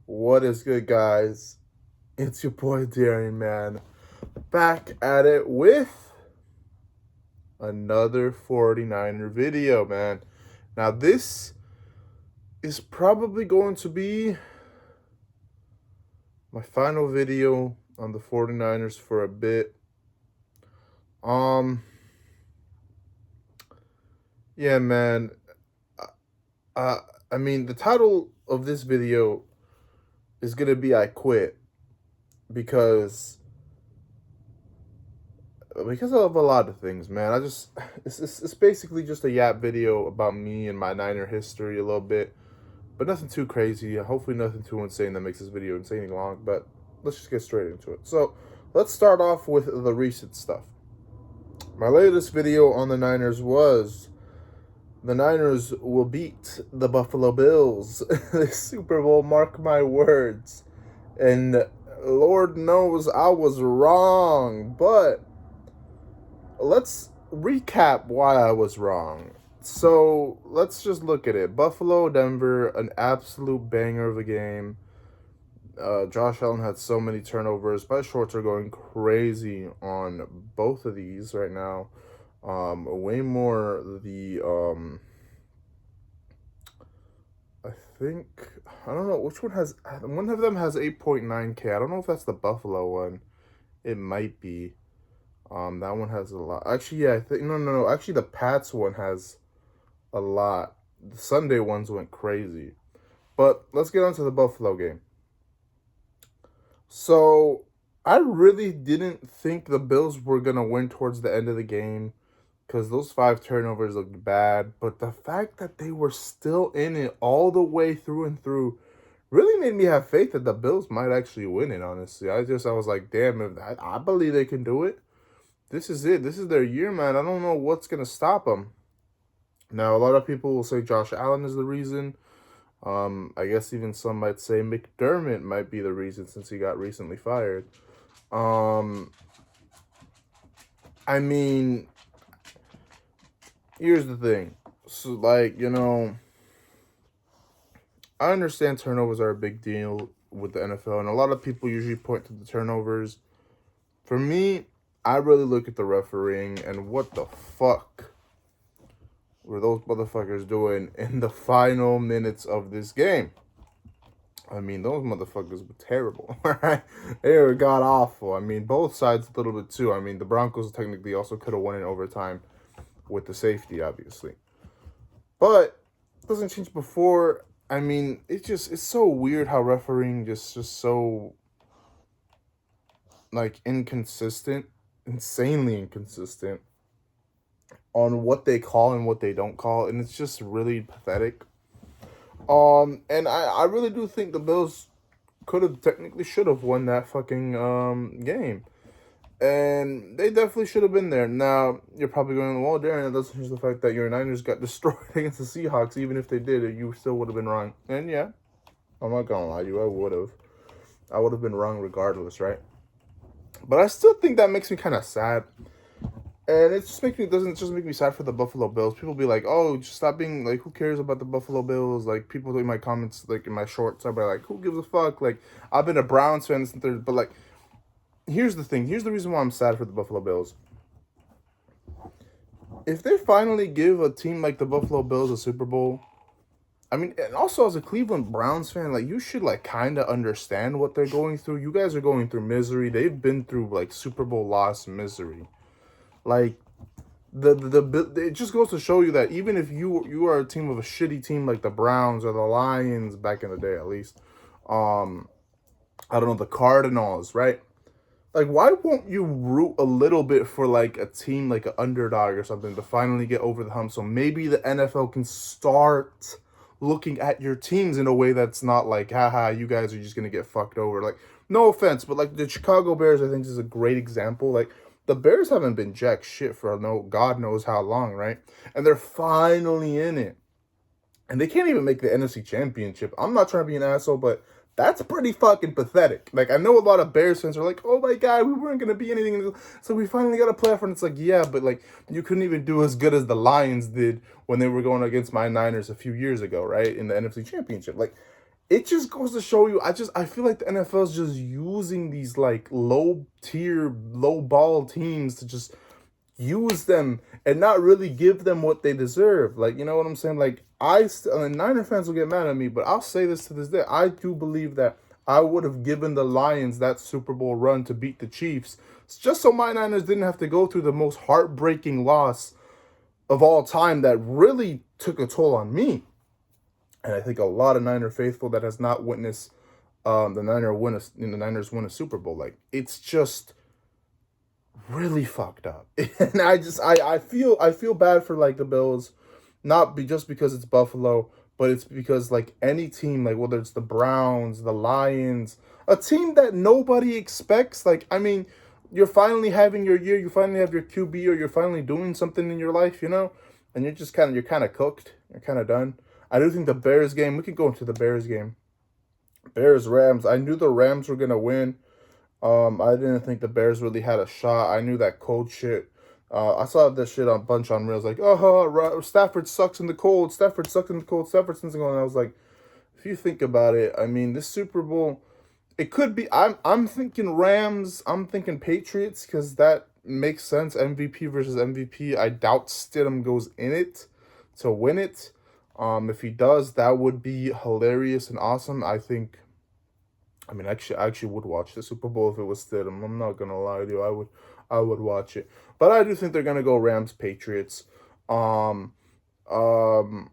What is good, guys? It's your boy Darian, man. Back at it with another 49er video, man. Now, this is probably going to be my final video on the 49ers for a bit. Um, yeah, man. Uh, I mean, the title of this video is gonna be "I Quit" because of a lot of things, man. It's basically just a yap video about me and my Niner history a little bit, but nothing too crazy. Hopefully, nothing too insane that makes this video insanely long. But let's just get straight into it. So let's start off with the recent stuff. My latest video on the Niners was the Niners will beat the Buffalo Bills. The Super Bowl, mark my words. And Lord knows I was wrong, but let's recap why I was wrong. So let's just look at it. Buffalo, Denver, an absolute banger of a game. Josh Allen had so many turnovers. My shorts are going crazy on both of these right now. Way more I think, I don't know which one of them has 8.9K. I don't know if that's the Buffalo one. It might be. That one has a lot. Actually, yeah, I think no. Actually, the Pats one has a lot. The Sunday ones went crazy. But let's get on to the Buffalo game. So I really didn't think the Bills were gonna win towards the end of the game because those 5 turnovers looked bad. But the fact that they were still in it all the way through and through really made me have faith that the Bills might actually win it. Honestly, I was like, damn, I believe they can do it. This is it. This is their year, man. I don't know what's gonna stop them. Now, a lot of people will say Josh Allen is the reason. I guess even some might say McDermott might be the reason since he got recently fired. Um, I mean, here's the thing. So, I understand turnovers are a big deal with the NFL, and a lot of people usually point to the turnovers. For me, I really look at the refereeing and what the fuck were those motherfuckers doing in the final minutes of this game. I mean, those motherfuckers were terrible, right? They were god awful. I mean, both sides a little bit too. I mean, the Broncos technically also could have won in overtime with the safety, obviously. But it doesn't change before. I mean, it's so weird how refereeing just so like inconsistent, insanely inconsistent on what they call and what they don't call, and it's just really pathetic. And I really do think the Bills could have technically should have won that fucking game. And they definitely should have been there. Now, you're probably going, well, Darren, that doesn't change the fact that your Niners got destroyed against the Seahawks. Even if they did, you still would have been wrong. And yeah, I'm not gonna lie to you, I would have. I would have been wrong regardless, right? But I still think that makes me kind of sad. And doesn't just make me sad for the Buffalo Bills. People be like, oh, just stop being like, who cares about the Buffalo Bills? Like, people in my comments, like in my shorts, I'll be like, who gives a fuck? Like, I've been a Browns fan since but like, here's the thing. Here's the reason why I'm sad for the Buffalo Bills. If they finally give a team like the Buffalo Bills a Super Bowl, I mean, and also as a Cleveland Browns fan, like, you should like kind of understand what they're going through. You guys are going through misery. They've been through like Super Bowl loss misery. Like, it just goes to show you that even if you are a team of a shitty team like the Browns or the Lions back in the day, at least, I don't know, the Cardinals, right? Like, why won't you root a little bit for like a team like an underdog or something to finally get over the hump? So maybe the NFL can start looking at your teams in a way that's not like, haha, you guys are just gonna get fucked over. Like, no offense, but like the Chicago Bears, I think is a great example. Like, the Bears haven't been jack shit for no God knows how long, right? And they're finally in it. And they can't even make the NFC Championship. I'm not trying to be an asshole, but that's pretty fucking pathetic. Like, I know a lot of Bears fans are like, oh my God, we weren't going to be anything. So we finally got a playoff. And it's like, yeah, but like, you couldn't even do as good as the Lions did when they were going against my Niners a few years ago, right? In the NFC Championship. Like, it just goes to show you. I feel like the NFL is just using these like low tier, low ball teams to just use them and not really give them what they deserve. Like, you know what I'm saying? Like, and Niner fans will get mad at me, but I'll say this to this day. I do believe that I would have given the Lions that Super Bowl run to beat the Chiefs, just so my Niners didn't have to go through the most heartbreaking loss of all time that really took a toll on me. And I think a lot of Niner faithful that has not witnessed the Niners win a Super Bowl. Like, it's just really fucked up. And I feel bad for like the Bills, not be just because it's Buffalo, but it's because like any team, like whether it's the Browns, the Lions, a team that nobody expects. Like, I mean, you're finally having your year, you finally have your QB, or you're finally doing something in your life, and you're kind of cooked, you're kind of done. I do think the Bears game. We could go into the Bears game. Bears Rams. I knew the Rams were gonna win. I didn't think the Bears really had a shot. I knew that cold shit. I saw this shit on bunch on reels like, oh, Stafford sucks in the cold. Stafford sucks in the cold. Stafford sucks in the cold. And I was like, if you think about it, I mean, this Super Bowl, it could be. I'm thinking Rams. I'm thinking Patriots because that makes sense. MVP versus MVP. I doubt Stidham goes in it to win it. If he does, that would be hilarious and awesome. I mean, I actually would watch the Super Bowl if it was Stidham. I'm not gonna lie to you. I would watch it. But I do think they're gonna go Rams Patriots. Um, um,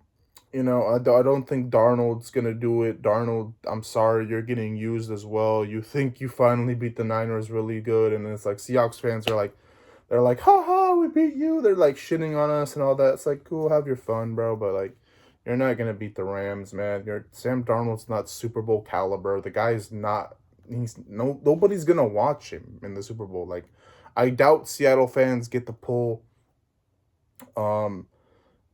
I don't think Darnold's gonna do it. Darnold, I'm sorry, you're getting used as well. You think you finally beat the Niners really good, and it's like Seahawks fans are like, they're like, ha ha, we beat you. They're like shitting on us and all that. It's like, cool, have your fun, bro. But like, you're not gonna beat the Rams, man. Sam Darnold's not Super Bowl caliber. The guy's not. He's nobody's gonna watch him in the Super Bowl. Like, I doubt Seattle fans get the pull. Um,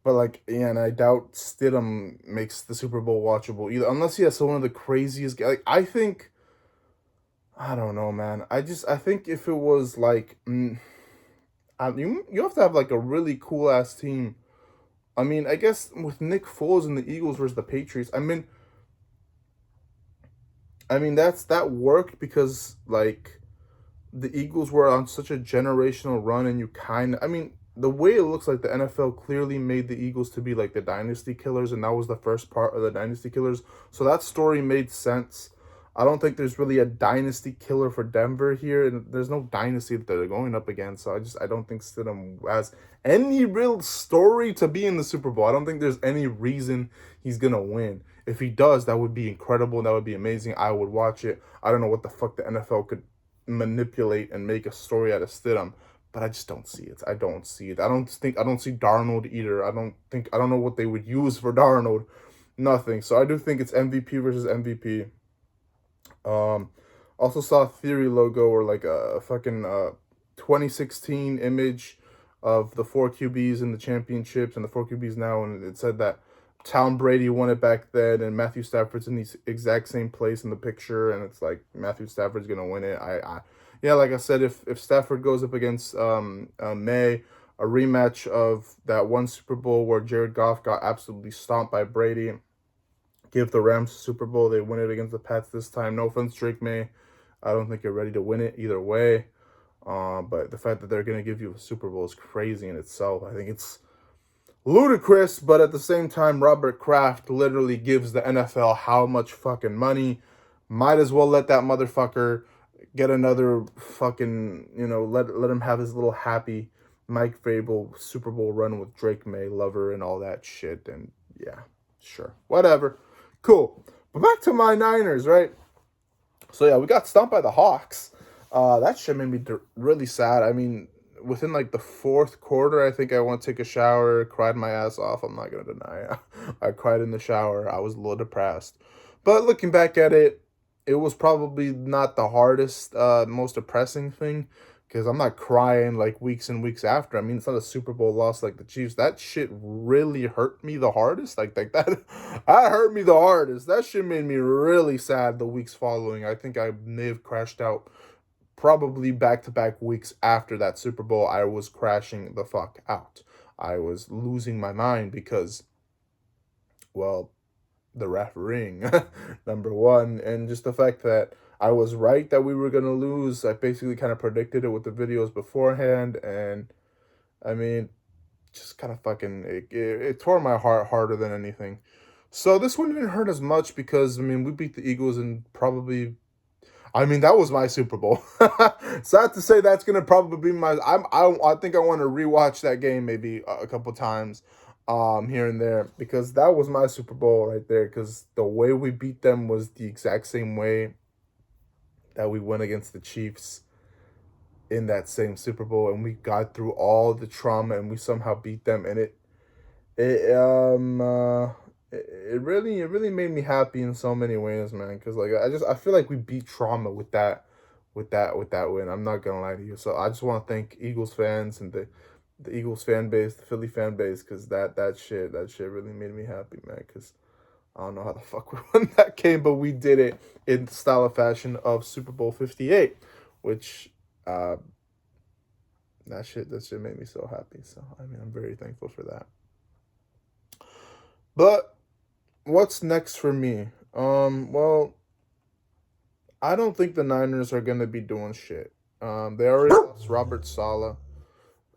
but like, yeah, and I doubt Stidham makes the Super Bowl watchable either, unless he has one of the craziest. Like, I don't know, man. I think if it was like, you have to have like a really cool ass team. I mean, I guess with Nick Foles and the Eagles versus the Patriots, I mean that worked because like the Eagles were on such a generational run, and I mean, the way it looks like the NFL clearly made the Eagles to be like the dynasty killers, and that was the first part of the dynasty killers. So that story made sense. I don't think there's really a dynasty killer for Denver here, and there's no dynasty that they're going up against. So I don't think Stidham has any real story to be in the Super Bowl. I don't think there's any reason he's gonna win. If he does, that would be incredible. That would be amazing. I would watch it. I don't know what the fuck the NFL could manipulate and make a story out of Stidham, but I just don't see it. I don't see it. I don't see Darnold either. I don't know what they would use for Darnold. Nothing. So I do think it's MVP versus MVP. Um, Also saw a Theory logo or like a fucking 2016 image of the four QBs in the championships and the four QBs now, and it said that Tom Brady won it back then, and Matthew Stafford's in the exact same place in the picture, and it's like Matthew Stafford's gonna win it. Yeah, like I said, if Stafford goes up against May, a rematch of that one Super Bowl where Jared Goff got absolutely stomped by Brady, give the Rams the Super Bowl. They win it against the Pats this time. No offense, Drake May. I don't think you're ready to win it either way. But the fact that they're going to give you a Super Bowl is crazy in itself. I think it's ludicrous, but at the same time, Robert Kraft literally gives the NFL how much fucking money. Might as well let that motherfucker get another fucking, let him have his little happy Mike Vrabel Super Bowl run with Drake May, Lover, and all that shit. And yeah, sure. Whatever. Cool. But back to my Niners, right? So yeah, we got stomped by the Hawks. That shit made me really sad. I mean, within like the fourth quarter, I think I went to take a shower, cried my ass off. I'm not gonna deny it. I cried in the shower. I was a little depressed. But looking back at it, it was probably not the hardest, most depressing thing. Because I'm not crying like weeks and weeks after. I mean, it's not a Super Bowl loss like the Chiefs. That shit really hurt me the hardest. Like that, that hurt me the hardest. That shit made me really sad the weeks following. I think I may have crashed out probably back to back weeks after that Super Bowl. I was crashing the fuck out. I was losing my mind because, well, the refereeing, number one, and just the fact that I was right that we were gonna lose. I basically kind of predicted it with the videos beforehand, and I mean, just kind of fucking it tore my heart harder than anything. So this one didn't hurt as much because I mean we beat the Eagles and probably I mean that was my Super Bowl. Sad to say that's gonna probably be my I think I want to rewatch that game maybe a couple times here and there because that was my Super Bowl right there because the way we beat them was the exact same way that we went against the Chiefs in that same Super Bowl and we got through all the trauma and we somehow beat them and it it really made me happy in so many ways, man. Because like I feel like we beat trauma with with that win. I'm not gonna lie to you. So I just want to thank Eagles fans and the Eagles fan base, the Philly fan base, because that shit really made me happy, man. Because I don't know how the fuck we won that game, but we did it in the style of fashion of Super Bowl 58, which uh that shit made me so happy. So I mean I'm very thankful for that. But what's next for me? Well, I don't think the Niners are gonna be doing shit. They already lost Robert Sala.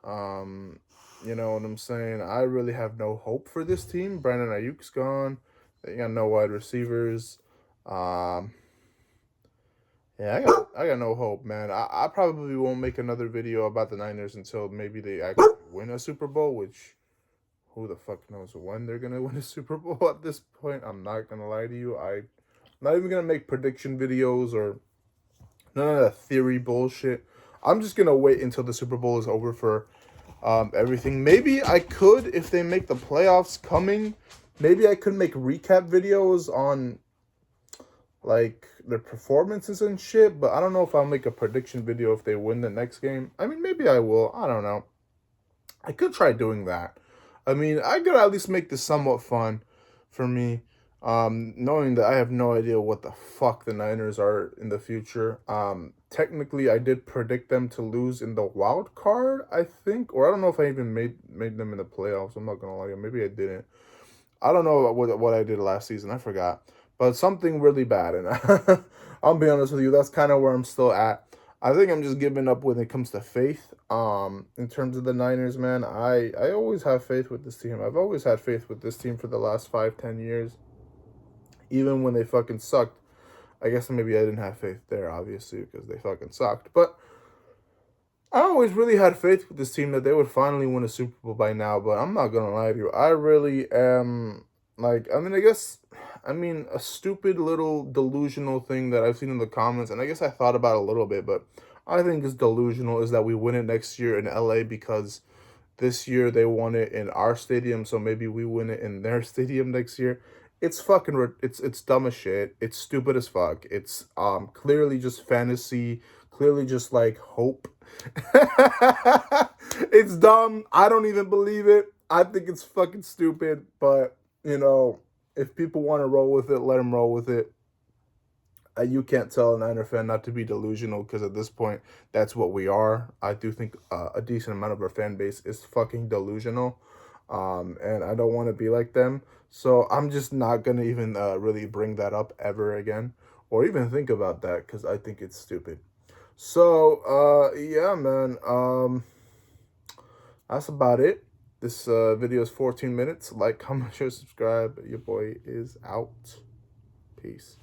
Um, you know what I'm saying? I really have no hope for this team. Brandon Ayuk's gone. They got no wide receivers. Um, yeah, I got no hope, man. I probably won't make another video about the Niners until maybe they actually win a Super Bowl, which who the fuck knows when they're gonna win a Super Bowl at this point. I'm not gonna lie to you. I'm not even gonna make prediction videos or none of that theory bullshit. I'm just gonna wait until the Super Bowl is over for everything. Maybe I could if they make the playoffs coming. Maybe I could make recap videos on like their performances and shit. But I don't know if I'll make a prediction video if they win the next game. I mean, maybe I will. I don't know. I could try doing that. I mean, I could at least make this somewhat fun for me. Knowing that I have no idea what the fuck the Niners are in the future. Technically, I did predict them to lose in the wild card, I think, or I don't know if I even made them in the playoffs. I'm not gonna lie, maybe I didn't. I don't know what I did last season. I forgot, but something really bad, and I'll be honest with you. That's kind of where I'm still at. I think I'm just giving up when it comes to faith. In terms of the Niners, man, I always have faith with this team. I've always had faith with this team for the last 5, 10 years, even when they fucking sucked. I guess maybe I didn't have faith there, obviously, because they fucking sucked. But I always really had faith with this team that they would finally win a Super Bowl by now. But I'm not gonna lie to you, I really am like. I mean, a stupid little delusional thing that I've seen in the comments, and I guess I thought about a little bit, but I think is delusional is that we win it next year in LA because this year they won it in our stadium, so maybe we win it in their stadium next year. It's fucking it's dumb as shit. It's stupid as fuck. It's clearly just fantasy, clearly just like hope. It's dumb. I don't even believe it. I think it's fucking stupid, but you know, if people want to roll with it, let them roll with it. You can't tell a Niner fan not to be delusional because at this point, that's what we are. I do think a decent amount of our fan base is fucking delusional, and I don't want to be like them. So I'm just not gonna even really bring that up ever again, or even think about that because I think it's stupid. So yeah, man. That's about it. This video is 14 minutes. Like, comment, share, subscribe. Your boy is out. Peace.